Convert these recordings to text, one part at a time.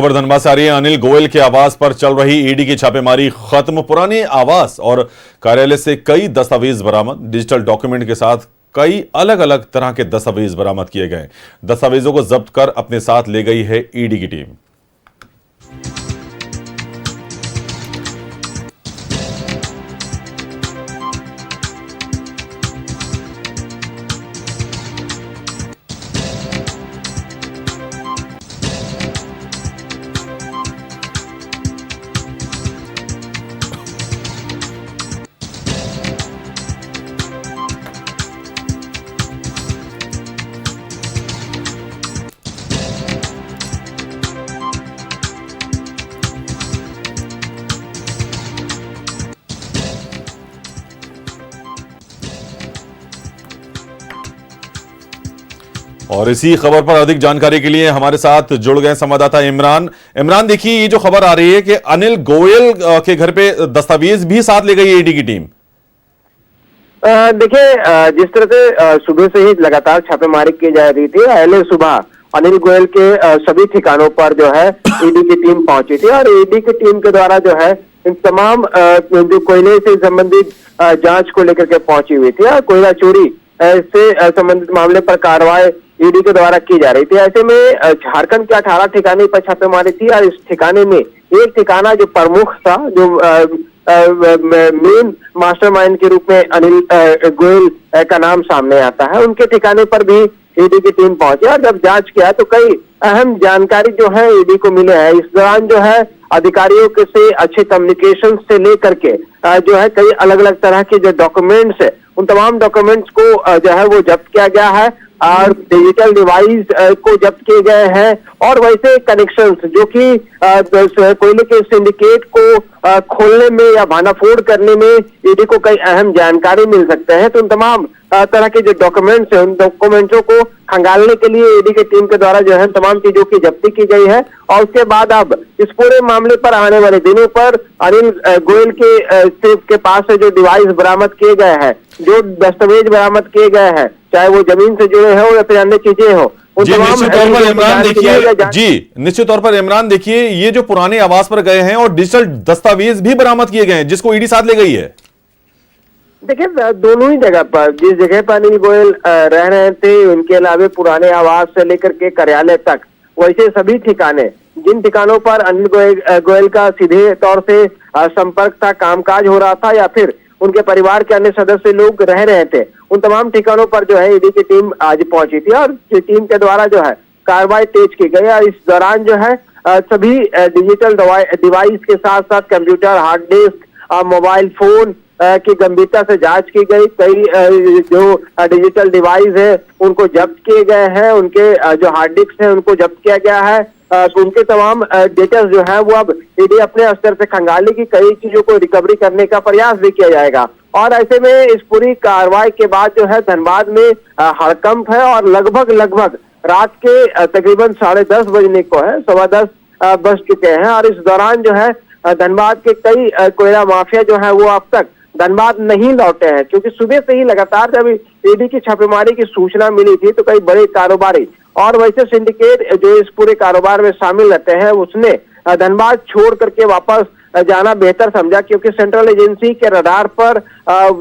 खबर धनबाद से आ रही है। अनिल गोयल के आवास पर चल रही ईडी की छापेमारी खत्म। पुराने आवास और कार्यालय से कई दस्तावेज बरामद। डिजिटल डॉक्यूमेंट के साथ कई अलग अलग तरह के दस्तावेज बरामद किए गए। दस्तावेजों को जब्त कर अपने साथ ले गई है ईडी की टीम। और इसी खबर पर अधिक जानकारी के लिए हमारे साथ जुड़ गए संवाददाता इमरान। देखिए, ये जो खबर आ रही है कि अनिल गोयल के घर पे दस्तावेज भी साथ ले गई है ईडी की टीम। देखिए, जिस तरह से सुबह से ही लगातार छापेमारी की जा रही थी, पहले सुबह अनिल गोयल के सभी ठिकानों पर जो है ईडी की टीम पहुंची थी और ईडी की टीम के द्वारा जो है इन तमाम जो कोयले से संबंधित जांच को लेकर के पहुंची हुई थी और कोयला चोरी से संबंधित मामले पर कार्रवाई ईडी के द्वारा की जा रही थी। ऐसे में झारखंड के 18 ठिकाने पर छापेमारी थी और इस ठिकाने में एक ठिकाना जो प्रमुख था, जो मेन मास्टरमाइंड के रूप में अनिल गोयल का नाम सामने आता है, उनके ठिकाने पर भी ईडी की टीम पहुंची और जब जांच किया तो कई अहम जानकारी जो है ईडी को मिले हैं। इस दौरान जो है अधिकारियों के से अच्छे कम्युनिकेशन से लेकर के जो है कई अलग अलग तरह के जो डॉक्यूमेंट्स है, उन तमाम डॉक्यूमेंट्स को जो है वो जब्त किया गया है और डिजिटल डिवाइस को जब्त किए गए हैं और वैसे कनेक्शंस जो कि कोयले के सिंडिकेट को खोलने में या भानाफोड़ करने में ईडी को कई अहम जानकारी मिल सकते हैं। तो उन तमाम तरह के जो डॉक्यूमेंट्स हैं, उन डॉक्यूमेंट्सों को खंगालने के लिए ईडी की टीम के द्वारा जो है तमाम चीजों की जब्ती की गई है और उसके बाद अब इस पूरे मामले पर आने वाले दिनों पर अनिल गोयल के पास से जो डिवाइस बरामद किए गए हैं, जो दस्तावेज बरामद किए गए हैं, चाहे वो जमीन से जुड़े हो या फिर अन्य चीजें हो, निश्चित तौर पर इमरान देखिए, ये जो पुराने आवास पर गए हैं और डिजिटल दस्तावेज भी बरामद किए गए हैं जिसको ईडी साथ ले गई है। देखिए, दोनों ही जगह पर, जिस जगह पर अनिल गोयल रह रहे थे, उनके अलावे पुराने आवास से लेकर के कार्यालय तक, वैसे सभी ठिकाने, जिन ठिकानों पर अनिल गोयल का सीधे तौर से संपर्क था, कामकाज हो रहा था या फिर उनके परिवार के अन्य सदस्य लोग रह रहे थे, उन तमाम ठिकानों पर जो है ईडी की टीम आज पहुंची थी और टीम के द्वारा जो है कार्रवाई तेज की गई और इस दौरान जो है सभी डिजिटल डिवाइस के साथ साथ computer, hard disk, mobile phone की गंभीरता से जांच की गई। कई जो डिजिटल डिवाइस है उनको जब्त किए गए हैं, उनके जो हार्ड डिस्क है उनको जब्त किया गया है। उनके तमाम डेटा जो है वो अब ईडी अपने स्तर से खंगाली की कई चीजों को रिकवरी करने का प्रयास भी किया जाएगा और ऐसे में इस पूरी कार्रवाई के बाद जो है धनबाद में हड़कंप है और लगभग रात के तकरीबन 10:30 बजने को है, 10:15 बज चुके हैं और इस दौरान जो है धनबाद के कई कोयला माफिया जो है वो अब तक धनबाद नहीं लौटे हैं, क्योंकि सुबह से ही लगातार जब ईडी की छापेमारी की सूचना मिली थी तो कई बड़े कारोबारी और वैसे सिंडिकेट जो इस पूरे कारोबार में शामिल रहते हैं उसने धनबाद छोड़ करके वापस जाना बेहतर समझा, क्योंकि सेंट्रल एजेंसी के रडार पर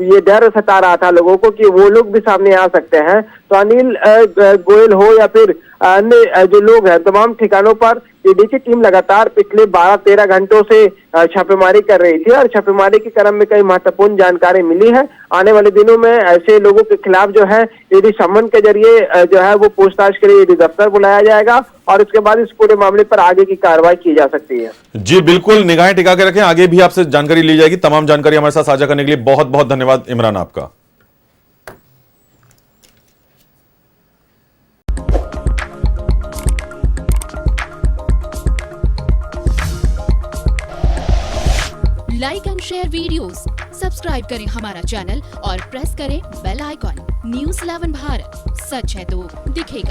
ये डर सता रहा था लोगों को कि वो लोग भी सामने आ सकते हैं। तो अनिल गोयल हो या फिर अन्य जो लोग हैं, तमाम ठिकानों पर ईडी की टीम लगातार पिछले 12-13 घंटों से छापेमारी कर रही थी और छापेमारी के क्रम में कई महत्वपूर्ण जानकारी मिली है। आने वाले दिनों में ऐसे लोगों के खिलाफ जो है ईडी सम्मन के जरिए जो है वो पूछताछ के लिए ईडी दफ्तर बुलाया जाएगा और उसके बाद इस पूरे मामले पर आगे की कार्रवाई की जा सकती है। जी बिल्कुल, निगाहें टिका के रखें, आगे भी आपसे जानकारी ली जाएगी। तमाम जानकारी हमारे साथ साझा करने के लिए बहुत बहुत धन्यवाद इमरान आपका। Like and share videos, subscribe करें हमारा चैनल और प्रेस करें बेल आइकॉन। न्यूज़ 11 भारत, सच है तो दिखेगा।